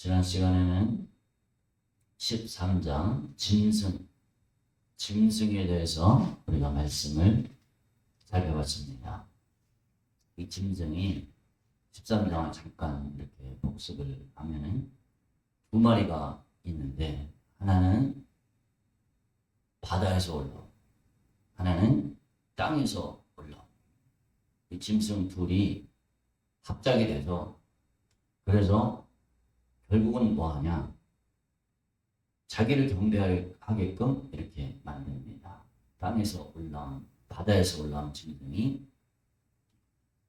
지난 시간에는 13장 짐승에 대해서 우리가 말씀을 살펴봤습니다. 이 짐승이 13장을 잠깐 이렇게 복습을 하면은 두 마리가 있는데, 하나는 바다에서 올라오고 하나는 땅에서 올라오고, 이 짐승 둘이 합작이 돼서, 그래서 결국은 뭐 하냐, 자기를 경배하게끔 이렇게 만듭니다. 땅에서 올라온, 바다에서 올라온 짐승이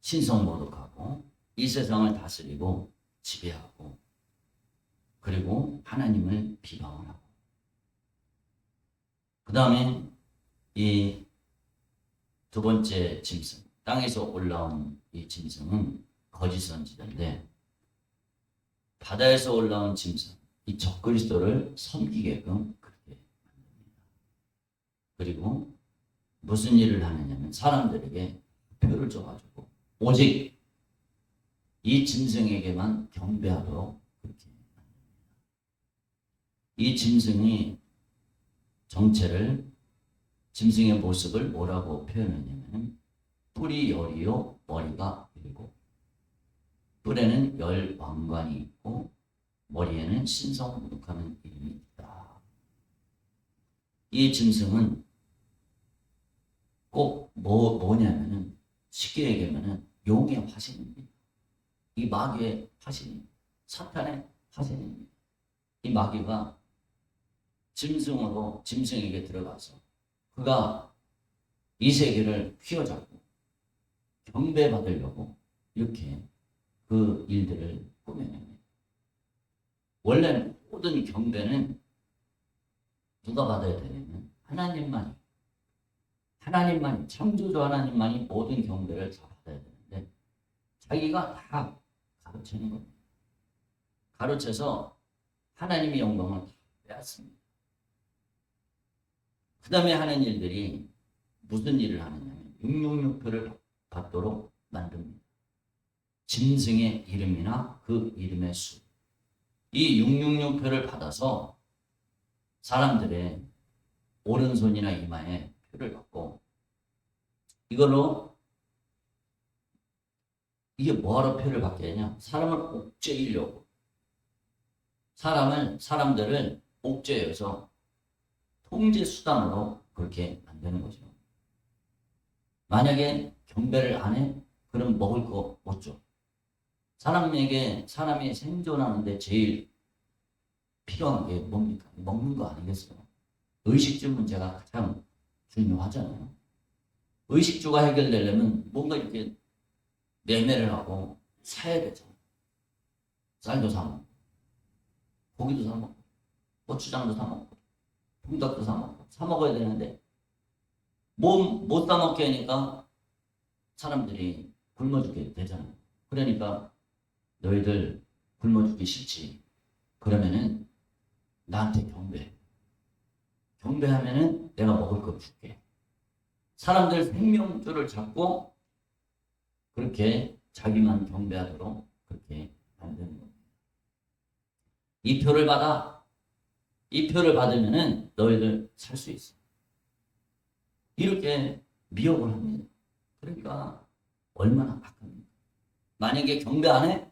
신성모독하고 이 세상을 다스리고 지배하고, 그리고 하나님을 비방을 하고, 그 다음에 이 두 번째 짐승, 땅에서 올라온 이 짐승은 거짓 선지자인데, 바다에서 올라온 짐승, 이 적그리스도를 섬기게끔 그렇게 만듭니다. 그리고 무슨 일을 하느냐면 사람들에게 표를 줘가지고 오직 이 짐승에게만 경배하도록 그렇게 만듭니다. 이 짐승이 정체를, 짐승의 모습을 뭐라고 표현하냐면 뿔이 열이요 머리가 일곱, 뿔에는 열 왕관이 있고 머리에는 신성모독하는 이름이 있다. 이 짐승은 꼭 뭐냐면은, 쉽게 얘기하면은 용의 화신입니다. 이 마귀의 화신입니다. 사탄의 화신입니다. 이 마귀가 짐승에게 들어가서 그가 이 세계를 휘어잡고 경배받으려고 이렇게 그 일들을 꾸며냅니다. 원래 모든 경배는 누가 받아야 되냐면 하나님만이, 창조주 하나님만이 모든 경배를 다 받아야 되는데, 자기가 다 가로채는 겁니다. 가로채서 하나님의 영광을 다 빼앗습니다. 그 다음에 하는 일들이 무슨 일을 하느냐면 666표를 받도록 만듭니다. 짐승의 이름이나 그 이름의 수, 이 666표를 받아서 사람들의 오른손이나 이마에 표를 받고, 이걸로 이게 뭐하러 표를 받게 하냐, 사람을 옥죄이려고, 사람들을 옥죄여서 통제 수단으로 그렇게 만드는 거죠. 만약에 경배를 안 해? 그럼 먹을 거 못 줘. 사람이 생존하는데 제일 필요한 게 뭡니까? 먹는 거 아니겠어요? 의식주 문제가 가장 중요하잖아요. 의식주가 해결되려면 뭔가 이렇게 매매를 하고 사야 되잖아요. 쌀도 사 먹고, 고기도 사 먹고, 고추장도 사 먹고, 통닭도 사 먹고, 사 먹어야 되는데 못 사 먹게 하니까 사람들이 굶어 죽게 되잖아요. 그러니까 너희들 굶어 죽기 싫지? 그러면은 나한테 경배하면은 내가 먹을 거 줄게. 사람들 생명줄을 잡고 그렇게 자기만 경배하도록 그렇게 만드는 겁니다. 이 표를 받아. 이 표를 받으면은 너희들 살 수 있어. 이렇게 미혹을 합니다. 그러니까 얼마나 악합니까? 만약에 경배 안 해?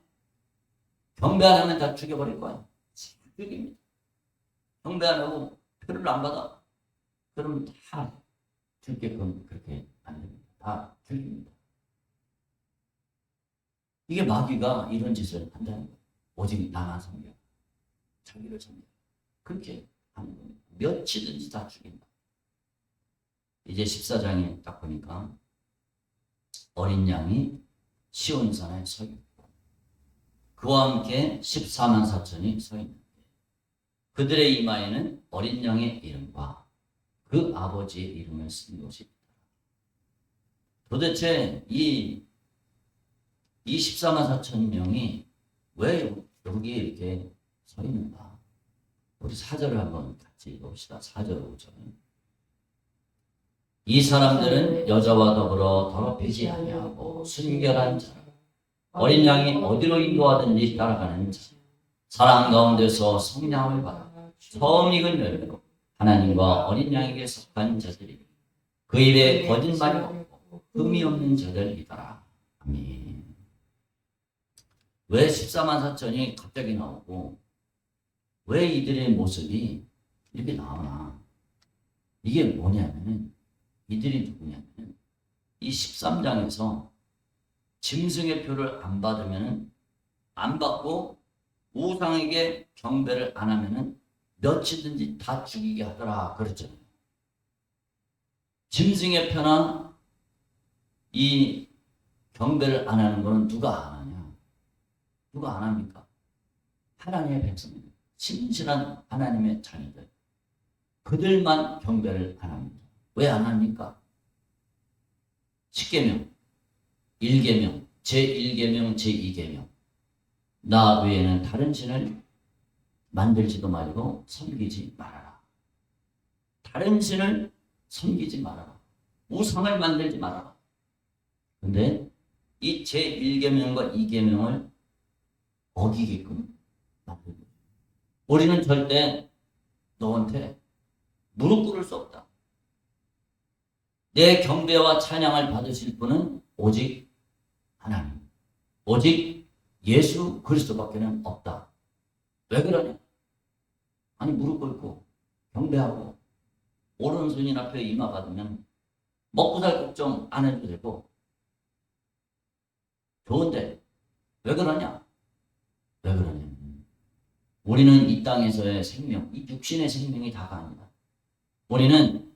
경배 안 하면 다 죽여버릴 거야. 죽입니다. 경배 안 하고 표를 안 받아? 그럼 다 죽게끔 그렇게 만듭니다. 다 죽입니다. 이게 마귀가 이런 짓을 한다는 거예요. 오직 나만 섬겨, 자기를 섬겨, 그렇게 하는 겁니다. 몇이든지 다 죽인다. 이제 14장에 딱 보니까 어린 양이 시온산에 서 있고 그와 함께 14만 4천이 서 있는데, 그들의 이마에는 어린 양의 이름과 그 아버지의 이름을 쓴 것이 있다. 도대체 이 14만 4천 명이 왜 여기에 이렇게 서 있는가? 우리 4절을 한번 같이 읽어봅시다. 4절 5절. 이 사람들은 여자와 더불어 더럽히지 아니하고 순결한 자라, 어린 양이 어디로 인도하든지 따라가는 자, 사랑 가운데서 성량을 받아 처음 익은 열매로 하나님과 어린 양에게 속한 자들이 그 입에 거짓말이 없고 흠이 없는 자들이더라. 아멘. 왜 14만 4천이 갑자기 나오고 왜 이들의 모습이 이렇게 나오나? 이게 뭐냐면은 이들이 누구냐면은 이 13장에서 짐승의 표를 안 받으면은 안 받고 우상에게 경배를 안 하면은 며칠든지 다 죽이게 하더라 그랬잖아요. 짐승의 표나 이 경배를 안 하는 거는 누가 안 하냐? 누가 안 합니까? 하나님의 백성들, 신실한 하나님의 자녀들, 그들만 경배를 안 합니다. 왜 안 합니까? 10계명, 1계명, 제1계명, 제2계명. 나 외에는 다른 신을 만들지도 말고 섬기지 말아라. 다른 신을 섬기지 말아라. 우상을 만들지 말아라. 근데 이 제1계명과 2계명을 어기게끔 만들고 우리는 절대 너한테 무릎 꿇을 수 없다. 내 경배와 찬양을 받으실 분은 오직 하나님, 오직 예수 그리스도밖에는 없다. 왜 그러냐? 아니 무릎 꿇고 경배하고 오른손이 앞에 임하 받으면 먹고 살 걱정 안 해도 되고 좋은데 왜 그러냐? 왜 그러냐? 우리는 이 땅에서의 생명, 이 육신의 생명이 다가 아니다. 우리는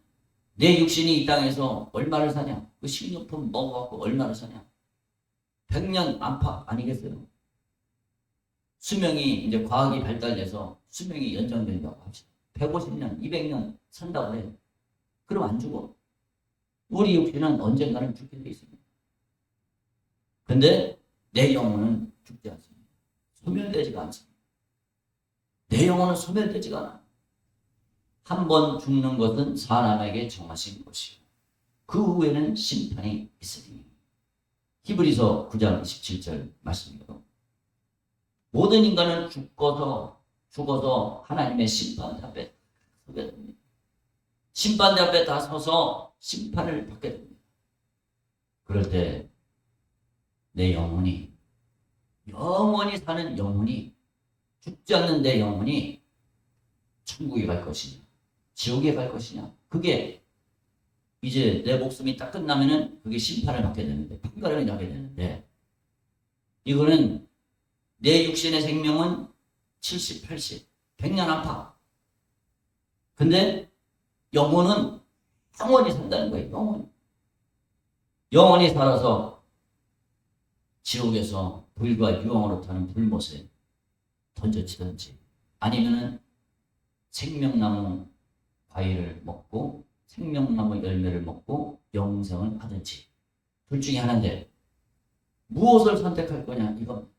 내 육신이 이 땅에서 얼마를 사냐? 그 식료품 먹어갖고 얼마를 사냐? 100년 안팎 아니겠어요? 수명이 이제 과학이 발달돼서 수명이 연장된다고 합시다. 150년, 200년 산다고 해요. 그럼 안 죽어. 우리 육신은 언젠가는 죽게 돼 있습니다. 근데 내 영혼은 죽지 않습니다. 소멸되지가 않습니다. 내 영혼은 소멸되지가 않아요. 한 번 죽는 것은 사람에게 정하신 것이고 그 후에는 심판이 있으니. 히브리서 9장 27절 말씀입니다. 모든 인간은 죽어서 하나님의 심판 앞에 서게 됩니다. 심판 앞에 다 서서 심판을 받게 됩니다. 그럴 때 내 영혼이 사는 영혼이 죽지 않는 내 영혼이 천국에 갈 것이냐 지옥에 갈 것이냐 그게 이제 내 목숨이 딱 끝나면은 그게 심판을 받게 되는데 판가름이 나게 되는데 이거는 내 육신의 생명은 70, 80, 100년 안팎. 근데 영혼은 영원히 산다는 거예요. 영원히 살아서 지옥에서 불과 유황으로 타는 불못에 던져지든지 아니면은 생명나무 과일을 먹고 생명나무 열매를 먹고 영생을 하든지 둘 중에 하나인데 무엇을 선택할 거냐 이거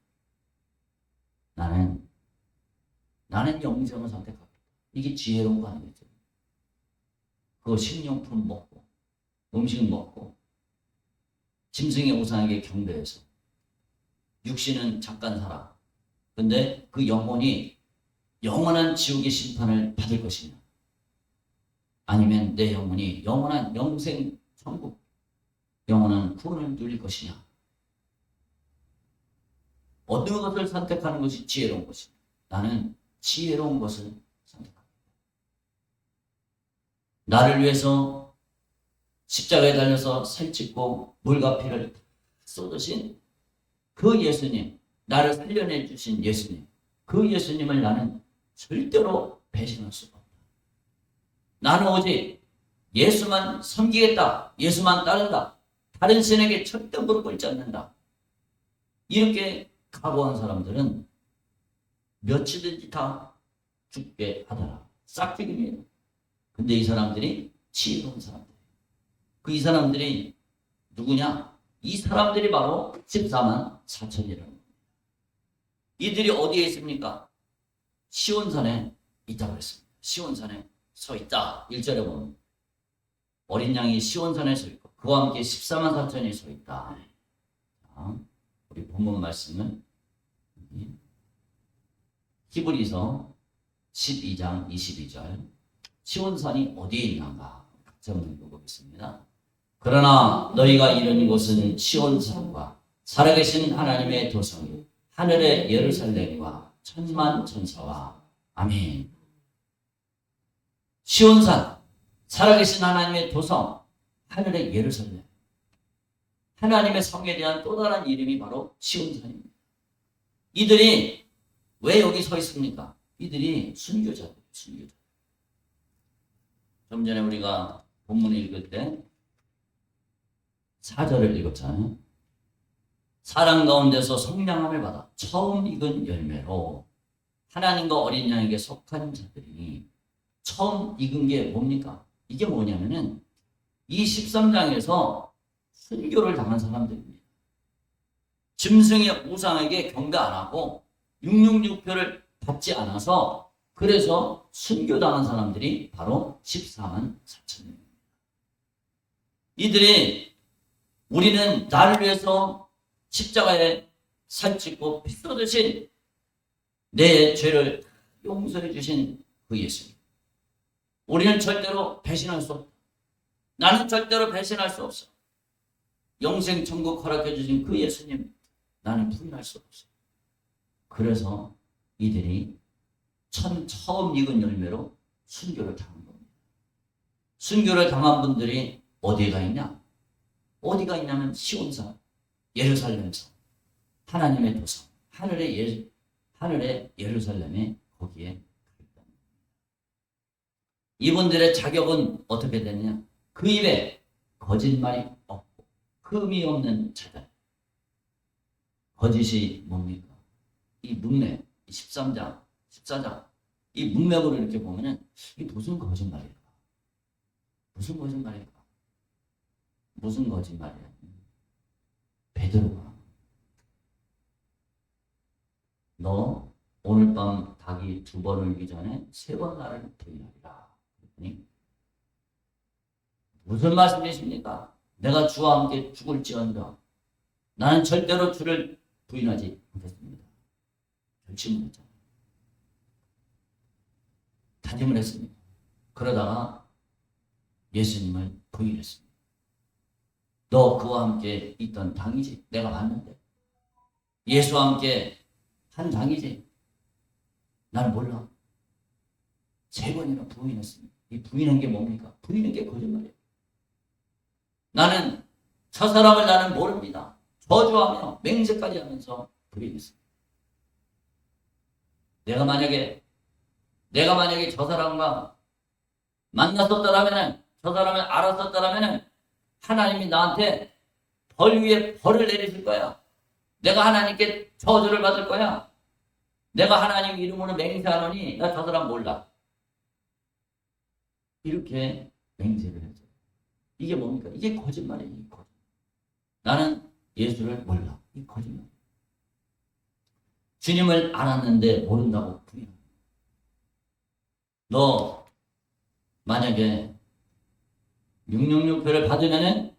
나는 영생을 선택하겠다. 이게 지혜로운 거 아니겠죠? 그 식료품 먹고 음식 먹고 짐승의 우상에게 경배해서 육신은 잠깐 살아. 근데 그 영혼이 영원한 지옥의 심판을 받을 것이냐 아니면 내 영혼이 영원한 영생 천국 영원한 구원을 누릴 것이냐 어떤 것을 선택하는 것이 지혜로운 것입니다. 나는 지혜로운 것을 선택합니다. 나를 위해서 십자가에 달려서 살찌고 물과 피를 쏟으신 그 예수님, 나를 살려내 주신 예수님, 그 예수님을 나는 절대로 배신할 수가 없다. 나는 오직 예수만 섬기겠다. 예수만 따른다. 다른 신에게 절대 무릎 꿇지 않는다. 이렇게 각오한 사람들은 며칠든지 다 죽게 하더라. 싹죽입니다. 근데 이 사람들이 지혜로운 사람들. 이 사람들이 누구냐? 이 사람들이 바로 14만 4천이라는 겁니다. 이들이 어디에 있습니까? 시온산에 있다고 했습니다. 시온산에 서 있다. 1절에 보면 어린 양이 시온산에 서 있고 그와 함께 14만 4천이 서 있다. 자, 우리 본문 말씀은 히브리서 12장 22절 시온산이 어디에 있는가 각점을 읽어보겠습니다. 그러나 너희가 이르는 곳은 시온산과 살아계신 하나님의 도성이 하늘의 예루살렘과 천만 천사와 아멘. 시온산, 살아계신 하나님의 도성, 하늘의 예루살렘. 하나님의 성에 대한 또 다른 이름이 바로 시온산입니다. 이들이 왜 여기 서 있습니까? 이들이 순교자들, 순교자. 좀 전에 우리가 본문을 읽을 때 4절을 읽었잖아요. 사랑 가운데서 성량함을 받아 처음 익은 열매로 하나님과 어린 양에게 속한 자들이 처음 익은 게 뭡니까? 이게 뭐냐면은 이 13장에서 순교를 당한 사람들입니다. 짐승의 우상에게 경배 안 하고 666표를 받지 않아서 그래서 순교당한 사람들이 바로 14만 4천명입니다. 이들이 우리는 나를 위해서 십자가에 살찌고 피 쏟으신 내 죄를 용서해 주신 그 예수님. 우리는 절대로 배신할 수 없다. 나는 절대로 배신할 수 없어. 영생 천국 허락해 주신 그 예수님 나는 부인할 수 없어. 그래서 이들이 처음 익은 열매로 순교를 당한 겁니다. 순교를 당한 분들이 어디가 있냐? 어디가 있냐면 시온산, 예루살렘성, 하나님의 도성, 하늘의 예루살렘에 거기에 있다. 이분들의 자격은 어떻게 되느냐? 그 입에 거짓말이 없고 흠이 없는 자들. 거짓이 뭡니까? 이 문맥, 13장, 14장, 이 문맥으로 이렇게 보면은 이게 무슨 거짓말일까? 무슨 거짓말일까? 무슨 거짓말이야? 베드로가 너 오늘 밤 닭이 2번 울기 전에 3번 나를 부인하리라. 그랬더니 무슨 말씀이십니까? 내가 주와 함께 죽을지언정 나는 절대로 주를 부인하지 않겠습니다. 결심을 했잖아요. 다짐을 했습니다. 그러다가 예수님을 부인했습니다. 너 그와 함께 있던 당이지. 내가 봤는데. 예수와 함께 한 당이지. 나는 몰라. 3번이나 부인했습니다. 이 부인한 게 뭡니까? 부인한 게 거짓말이에요. 나는 저 사람을 나는 모릅니다. 저주하며 맹세까지 하면서 부인했습니다. 내가 만약에 저 사람과 만났었더라면은, 저 사람을 알았었더라면은 하나님이 나한테 벌 위에 벌을 내리실 거야. 내가 하나님께 저주를 받을 거야. 내가 하나님 이름으로 맹세하노니 나 저 사람 몰라. 이렇게 맹세를 했죠. 이게 뭡니까? 이게 거짓말이에요. 거짓말. 나는 예수를 몰라. 이 거짓말. 주님을 알았는데 모른다고 부인합니다. 너 만약에 666표를 받으면은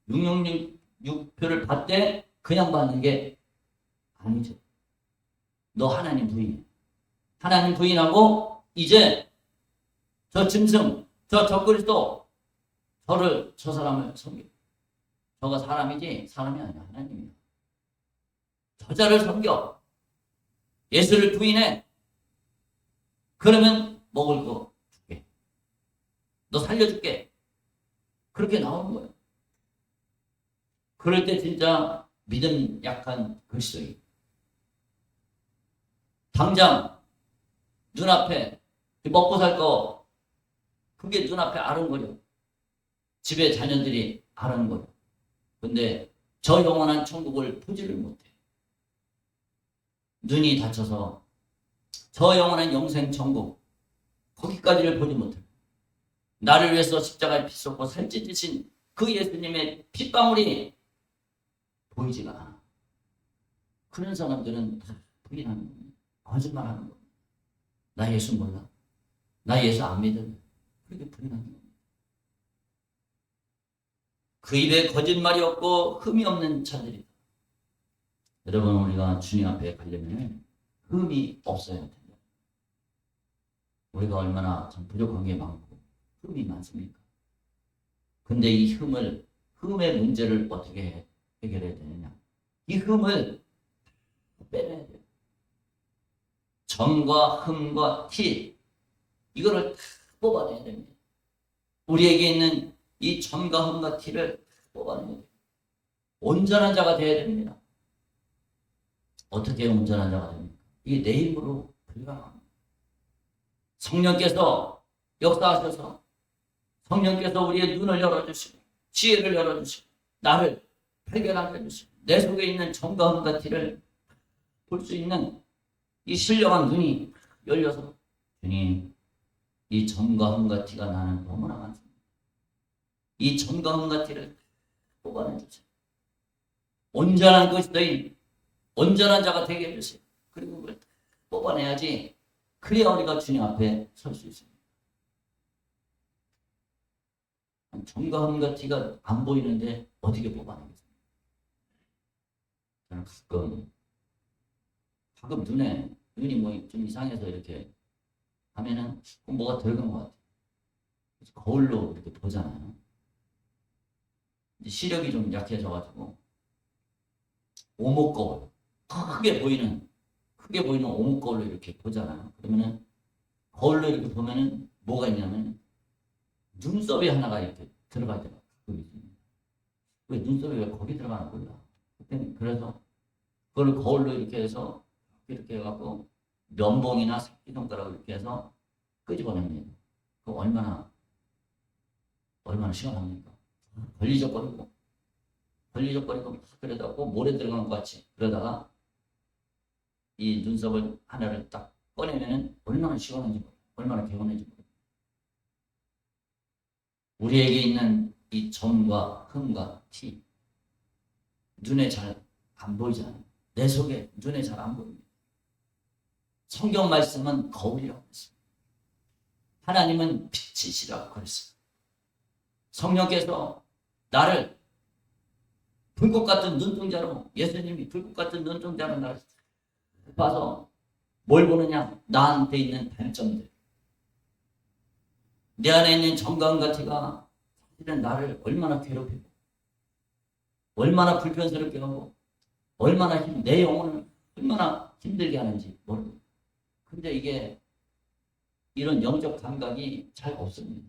666표를 받되 그냥 받는 게 아니죠. 너 하나님 부인해. 하나님 부인하고 이제 저 짐승, 저 적그리스도 저 사람을 섬겨. 저가 사람이지 사람이 아니야. 하나님이야. 저자를 섬겨. 예수를 부인해. 그러면 먹을 거 줄게. 너 살려줄게. 그렇게 나오는 거예요. 그럴 때 진짜 믿음 약한 그리스도인. 당장 눈앞에 먹고 살 거 그게 눈앞에 아른거려. 집에 자녀들이 아른거려. 근데 저 영원한 천국을 보지를 못해. 눈이 다쳐서 저 영원한 영생 천국 거기까지를 보지 못해. 나를 위해서 십자가에 피 쏟고 살찌드신 그 예수님의 핏방울이 보이지가 않아. 그런 사람들은 다 부인하는 겁니다. 거짓말하는 겁니다. 나 예수 몰라. 나 예수 안 믿어. 그렇게 부인하는 겁니다. 그 입에 거짓말이 없고 흠이 없는 자들이다. 여러분 우리가 주님 앞에 가려면 흠이 없어야 됩니다. 우리가 얼마나 참 부족한 게 많고 흠이 많습니까? 근데 이 흠의 문제를 어떻게 해결해야 되느냐? 이 흠을 빼내야 돼요. 점과 흠과 티, 이거를 다 뽑아내야 됩니다. 우리에게 있는 이 점과 흠과 티를 뽑아내야 돼요. 온전한 자가 되어야 됩니다. 어떻게 온전한 자가 됩니까? 이게 내 힘으로 불가능합니다. 성령께서 역사하셔서 성령께서 우리의 눈을 열어주시고 지혜를 열어주시고 나를 발견하게 해주시고 내 속에 있는 점과 흠과 티를 볼 수 있는 이 신령한 눈이 열려서 주님, 이 점과 흠과 티가 나는 너무나 많습니다. 이 점과 흠과 티를 뽑아내주세요. 온전한 그리스도인, 온전한 자가 되게 해주세요. 그리고 그걸 뽑아내야지 그래야 우리가 주님 앞에 설 수 있습니다. 점과 흠과 티가 안 보이는데 어떻게 뽑아내겠습니까? 저는 가끔 눈이 뭐 좀 이상해서 이렇게 하면은 뭐가 들어간 것 같아요. 그래서 거울로 이렇게 보잖아요. 이제 시력이 좀 약해져가지고 오목거울, 크게 보이는 오목거울로 이렇게 보잖아요. 그러면은 거울로 이렇게 보면은 뭐가 있냐면 눈썹이 하나가 이렇게 들어가 있더라고요. 왜 눈썹이 왜 거기 들어가나 몰라. 그때는 그래서 그걸 거울로 이렇게 해서 이렇게 해갖고 면봉이나 새끼손가락을 이렇게 해서 끄집어냅니다. 그거 얼마나 시원합니까? 걸리적거리고 그러다가 꼭 모래 들어간 것 같이 그러다가 이 눈썹을 하나를 딱 꺼내면은 얼마나 시원한지 모르겠어요. 얼마나 개운한지 모르겠어요. 우리에게 있는 이 점과 흠과 티, 눈에 잘 안 보이잖아요. 내 속에 눈에 잘 안 보입니다. 성경 말씀은 거울이라고 했습니다. 하나님은 빛이시라고 그랬습니다. 성령께서 나를 불꽃 같은 눈동자로, 예수님이 불꽃 같은 눈동자로 나를 봐서 뭘 보느냐? 나한테 있는 단점들, 내 안에 있는 정감과 티가 사실은 나를 얼마나 괴롭히고 얼마나 불편스럽게 하고 얼마나 내 영혼을 얼마나 힘들게 하는지 모르고. 근데 이게 이런 영적 감각이 잘 없습니다.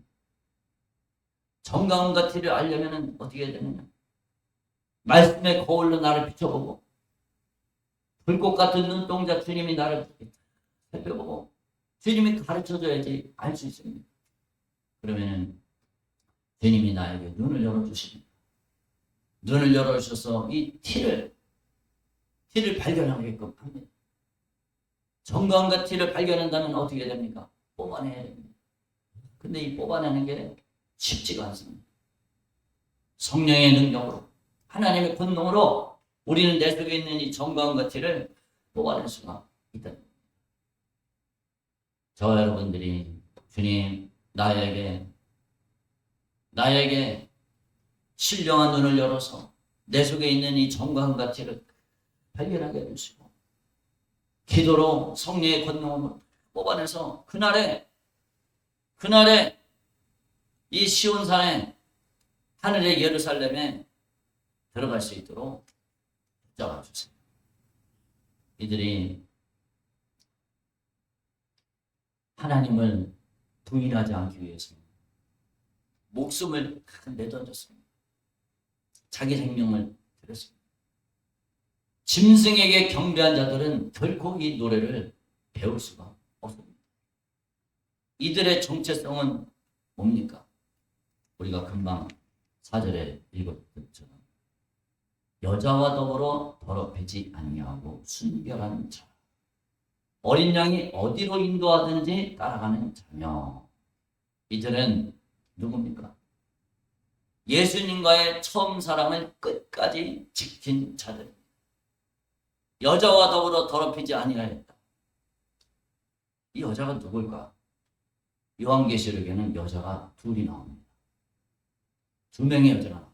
정감과 티를 알려면 어떻게 해야 되느냐? 말씀의 거울로 나를 비춰보고 불꽃 같은 눈동자 주님이 나를 살펴보고 주님이 가르쳐줘야지 알 수 있습니다. 그러면은 주님이 나에게 눈을 열어주십니다. 눈을 열어주셔서 이 티를 발견하게끔 합니다. 정감과 티를 발견한다면 어떻게 됩니까? 뽑아내야 됩니다. 근데 이 뽑아내는 게 쉽지가 않습니다. 성령의 능력으로, 하나님의 권능으로 우리는 내 속에 있는 이 정감과 티를 뽑아낼 수가 있다. 저와 여러분들이 주님, 나에게 신령한 눈을 열어서 내 속에 있는 이 정감과 티를 발견하게 해주시고 기도로 성령의 권능을 뽑아내서 그날에 이 시온산에 하늘의 예루살렘에 들어갈 수 있도록 붙잡아 주세요. 이들이 하나님을 부인하지 않기 위해서 목숨을 내던졌습니다. 자기 생명을 드렸습니다. 짐승에게 경배한 자들은 결코 이 노래를 배울 수가 없습니다. 이들의 정체성은 뭡니까? 우리가 금방 4절에 읽었던 여자와 더불어 더럽히지 아니하고 순결한 자, 어린 양이 어디로 인도하든지 따라가는 자며. 이들은 누굽니까? 예수님과의 처음 사랑을 끝까지 지킨 자들. 여자와 더불어 더럽히지 아니하였다. 이 여자가 누굴까? 요한계시록에는 여자가 둘이 나옵니다. 두 명의 여자가 나옵니다.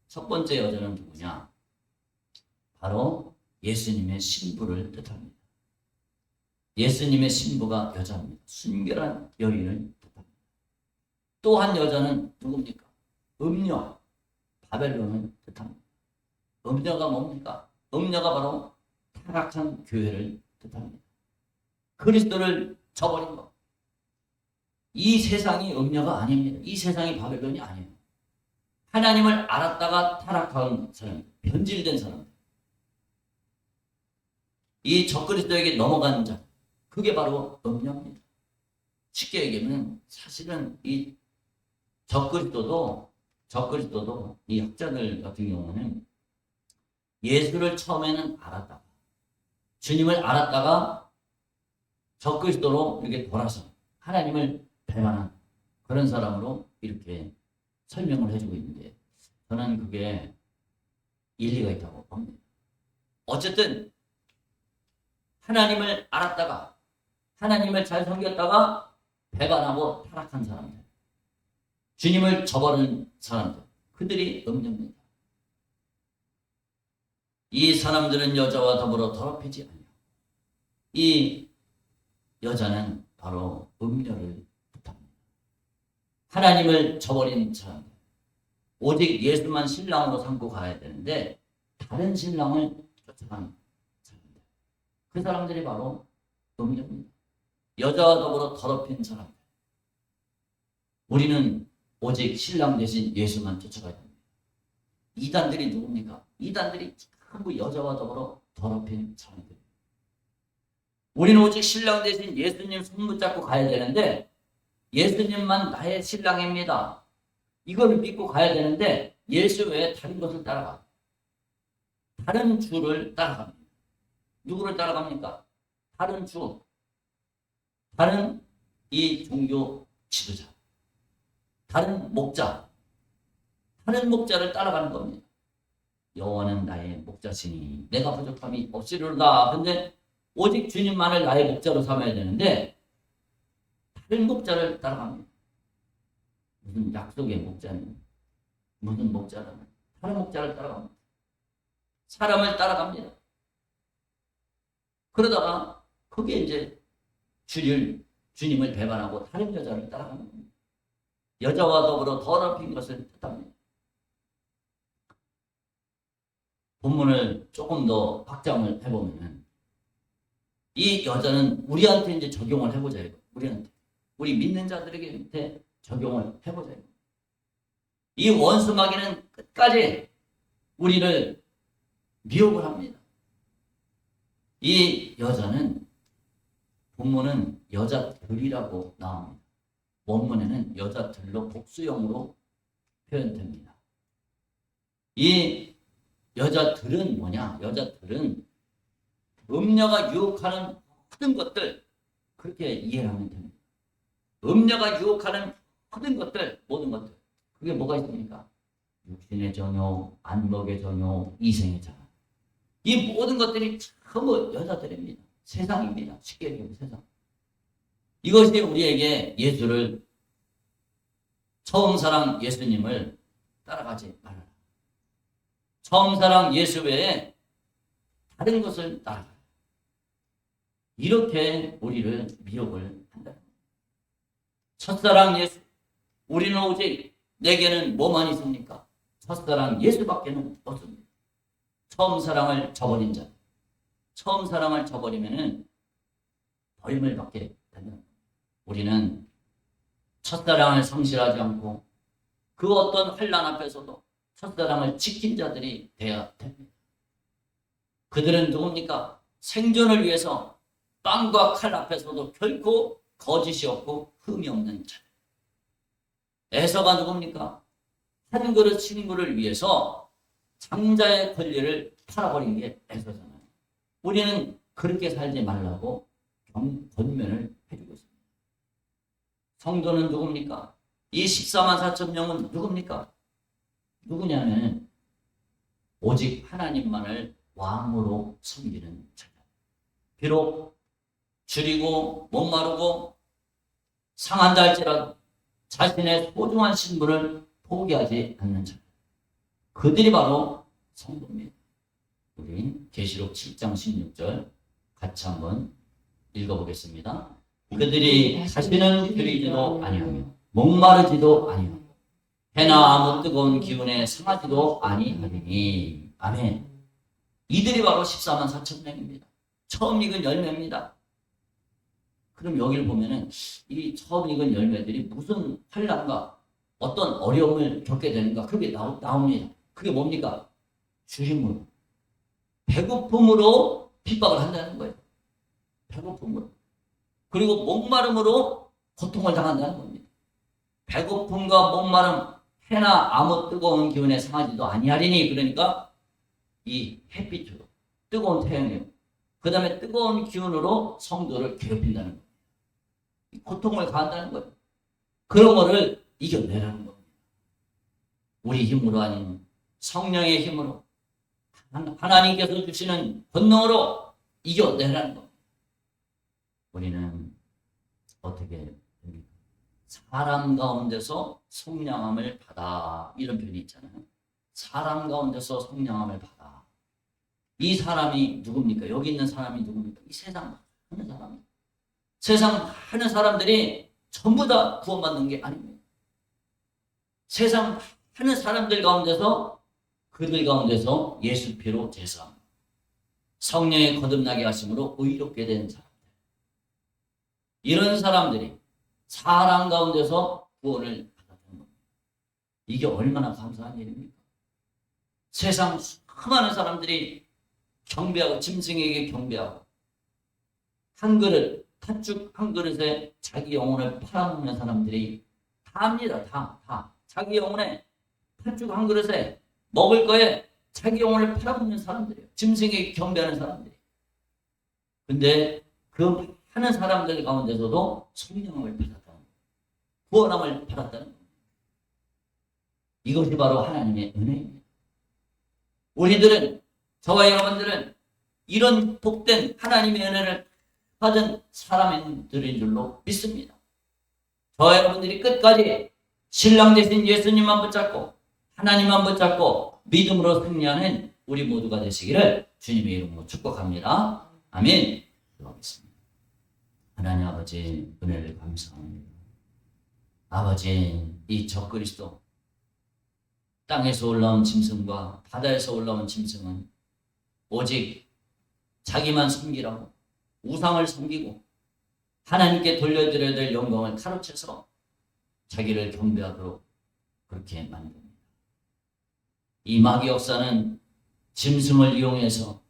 첫 번째 여자는 누구냐? 바로 예수님의 신부를 뜻합니다. 예수님의 신부가 여자입니다. 순결한 여인을 뜻합니다. 또 한 여자는 누굽니까? 음녀, 바벨론을 뜻합니다. 음녀가 뭡니까? 음녀가 바로 타락한 교회를 뜻합니다. 그리스도를 저버린 것. 이 세상이 음녀가 아닙니다. 이 세상이 바벨론이 아니에요. 하나님을 알았다가 타락한 사람, 변질된 사람. 이 적그리스도에게 넘어가는 자, 그게 바로 음녀입니다. 쉽게 얘기하면 사실은 이 적그리스도도 이 학자들 같은 경우는 예수를 처음에는 알았다가 주님을 알았다가 적그리스도로 이렇게 돌아서 하나님을 배반한 그런 사람으로 이렇게 설명을 해주고 있는데 저는 그게 일리가 있다고 봅니다. 어쨌든 하나님을 알았다가 하나님을 잘 섬겼다가 배반하고 타락한 사람들, 주님을 저버린 사람들, 그들이 음녀입니다. 이 사람들은 여자와 더불어 더럽히지 않아요. 이 여자는 바로 음녀를 뜻합니다. 하나님을 저버린 사람들, 오직 예수만 신랑으로 삼고 가야 되는데 다른 신랑을 쫓아가는 사람들, 그 사람들이 바로 음녀입니다. 여자와 더불어 더럽힌 사람들. 우리는 오직 신랑 대신 예수만 쫓아가야 됩니다. 이단들이 누굽니까? 이단들이 전부 여자와 더불어 더럽힌 사람들. 우리는 오직 신랑 대신 예수님 손 붙잡고 가야 되는데 예수님만 나의 신랑입니다. 이걸 믿고 가야 되는데 예수 외에 다른 것을 따라가. 다른 주를 따라갑니다. 누구를 따라갑니까? 다른 주. 다른 이 종교 지도자. 다른 목자. 다른 목자를 따라가는 겁니다. 여호와는 나의 목자시니 내가 부족함이 없으리로다. 근데 오직 주님만을 나의 목자로 삼아야 되는데 다른 목자를 따라갑니다. 무슨 약속의 목자는 무슨 목자라는 다른 목자를 따라갑니다. 사람을 따라갑니다. 그러다가 그게 이제 주님을 배반하고 다른 여자를 따라가는 겁니다. 여자와 더불어 더럽힌 것을 뜻합니다. 본문을 조금 더 확장을 해보면 이 여자는 우리한테 이제 적용을 해보자. 우리한테. 우리 믿는 자들에게 적용을 해보자. 이 원수 마귀는 끝까지 우리를 미혹을 합니다. 이 여자는 본문은 여자들이라고 나옵니다. 원문에는 여자들로 복수형으로 표현됩니다. 이 여자들은 뭐냐? 여자들은 음녀가 유혹하는 모든 것들 그렇게 이해를 하면 됩니다. 음녀가 유혹하는 모든 것들 그게 뭐가 있습니까? 육신의 정욕, 안목의 정욕, 이생의 자랑. 이 모든 것들이 전부 여자들입니다. 세상입니다. 쉽게 얘기하면 세상. 이것이 우리에게 예수를 처음 사랑 예수님을 따라가지 말아라. 처음 사랑 예수 외에 다른 것을 따라가라. 이렇게 우리를 미혹을 한다. 첫사랑 예수. 우리는 오직 내게는 뭐만 있습니까? 첫사랑 예수밖에는 없습니다. 처음 사랑을 저버린 자. 처음 사랑을 저버리면은 벌임을 받게 된다. 우리는 첫사랑을 상실하지 않고 그 어떤 환난 앞에서도 첫사랑을 지킨 자들이 되어야 됩니다. 그들은 누굽니까? 생존을 위해서 빵과 칼 앞에서도 결코 거짓이 없고 흠이 없는 자. 에서가 누굽니까? 한 그릇 친구를 위해서 장자의 권리를 팔아버린 게 에서잖아요. 우리는 그렇게 살지 말라고 권면을 해주고 있습니다. 성도는 누굽니까? 이 14만 4천 명은 누굽니까? 누구냐면 오직 하나님만을 왕으로 섬기는 자들. 비록 줄이고 목마르고 상한다 할지라도 자신의 소중한 신분을 포기하지 않는 자들. 그들이 바로 성도입니다. 우리 계시록 7장 16절 같이 한번 읽어보겠습니다. 그들이 다시는 들이지도 아니하며 목마르지도 아니하며 해나 아무 뜨거운 기운에 상하지도 아니하리니. 아멘. 이들이 바로 14만 4천 명입니다. 처음 익은 열매입니다. 그럼 여기를 보면은 이 처음 익은 열매들이 무슨 환난과 어떤 어려움을 겪게 되는가 그게 나옵니다. 그게 뭡니까? 주림으로, 배고픔으로 핍박을 한다는 거예요. 배고픔으로. 그리고 목마름으로 고통을 당한다는 겁니다. 배고픔과 목마름, 해나 아무 뜨거운 기운에 상하지도 아니하리니. 그러니까 이 햇빛으로, 뜨거운 태양이요, 그 다음에 뜨거운 기운으로 성도를 괴롭힌다는 거예요. 고통을 가한다는 거예요. 그런 거를 이겨내라는 겁니다. 우리 힘으로 아닌 성령의 힘으로, 하나님께서 주시는 권능으로 이겨내라는 겁니다. 우리는 어떻게 됩니까? 사람 가운데서 성령함을 받아, 이런 표현이 있잖아요. 사람 가운데서 성령함을 받아. 이 사람이 누굽니까? 여기 있는 사람이 누굽니까? 이 세상 많은 사람. 세상 많은 사람들이 전부 다 구원받는 게 아닙니다. 세상 많은 사람들 가운데서, 그들 가운데서 예수 피로 제사함, 성령의 거듭나게 하심으로 의롭게 된 사람들, 이런 사람들이 사람 가운데서 구원을 받았다는 겁니다. 이게 얼마나 감사한 일입니까? 세상 수많은 사람들이 경배하고, 짐승에게 경배하고, 한 그릇, 팥죽 한 그릇에 자기 영혼을 팔아먹는 사람들이 다 합니다. 다. 자기 영혼에 팥죽 한 그릇에 먹을 거에 자기 영혼을 팔아먹는 사람들이에요. 짐승에게 경배하는 사람들이. 근데 그 하는 사람들 가운데서도 성령을 받았다는 거예요. 구원함을 받았다는 거예요. 이것이 바로 하나님의 은혜입니다. 우리들은, 저와 여러분들은 이런 복된 하나님의 은혜를 받은 사람들인 줄로 믿습니다. 저와 여러분들이 끝까지 신랑 되신 예수님만 붙잡고 하나님만 붙잡고 믿음으로 승리하는 우리 모두가 되시기를 주님의 이름으로 축복합니다. 아멘. 기도하겠습니다. 하나님 아버지, 은혜를 감사합니다. 아버지, 이 적그리스도, 땅에서 올라온 짐승과 바다에서 올라온 짐승은 오직 자기만 섬기라고 우상을 섬기고 하나님께 돌려드려야 될 영광을 가로채서 자기를 경배하도록 그렇게 만듭니다. 이 마귀 역사는 짐승을 이용해서,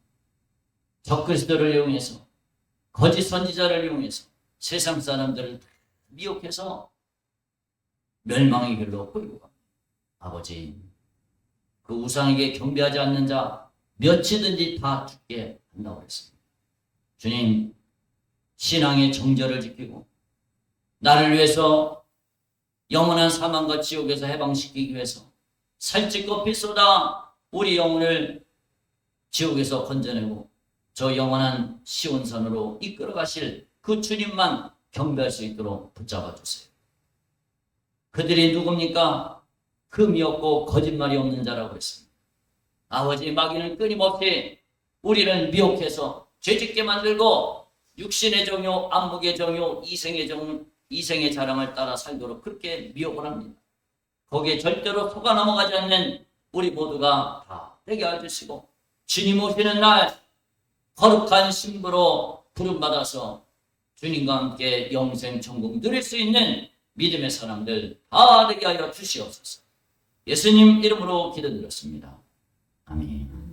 적그리스도를 이용해서, 거짓 선지자를 이용해서 세상 사람들을 미혹해서 멸망의 길로 끌고 갑니다. 아버지, 그 우상에게 경배하지 않는 자 몇이든지 다 죽게 한다고 했습니다. 주님, 신앙의 정절을 지키고 나를 위해서 영원한 사망과 지옥에서 해방시키기 위해서 살찌고 피 쏟아 우리 영혼을 지옥에서 건져내고 저 영원한 시온산으로 이끌어 가실 그 주님만 경배할 수 있도록 붙잡아 주세요. 그들이 누굽니까? 금이 없고 거짓말이 없는 자라고 했습니다. 아버지, 마귀는 끊임없이 우리를 미혹해서 죄짓게 만들고 육신의 정욕, 안목의 정욕, 이생의 자랑을 따라 살도록 그렇게 미혹을 합니다. 거기에 절대로 속아 넘어가지 않는 우리 모두가 다 되게 해주시고 주님 오시는 날 거룩한 신부로 부름받아서 주님과 함께 영생 천국 누릴 수 있는 믿음의 사람들 다 되게 하여 주시옵소서. 예수님 이름으로 기도드렸습니다. 아멘.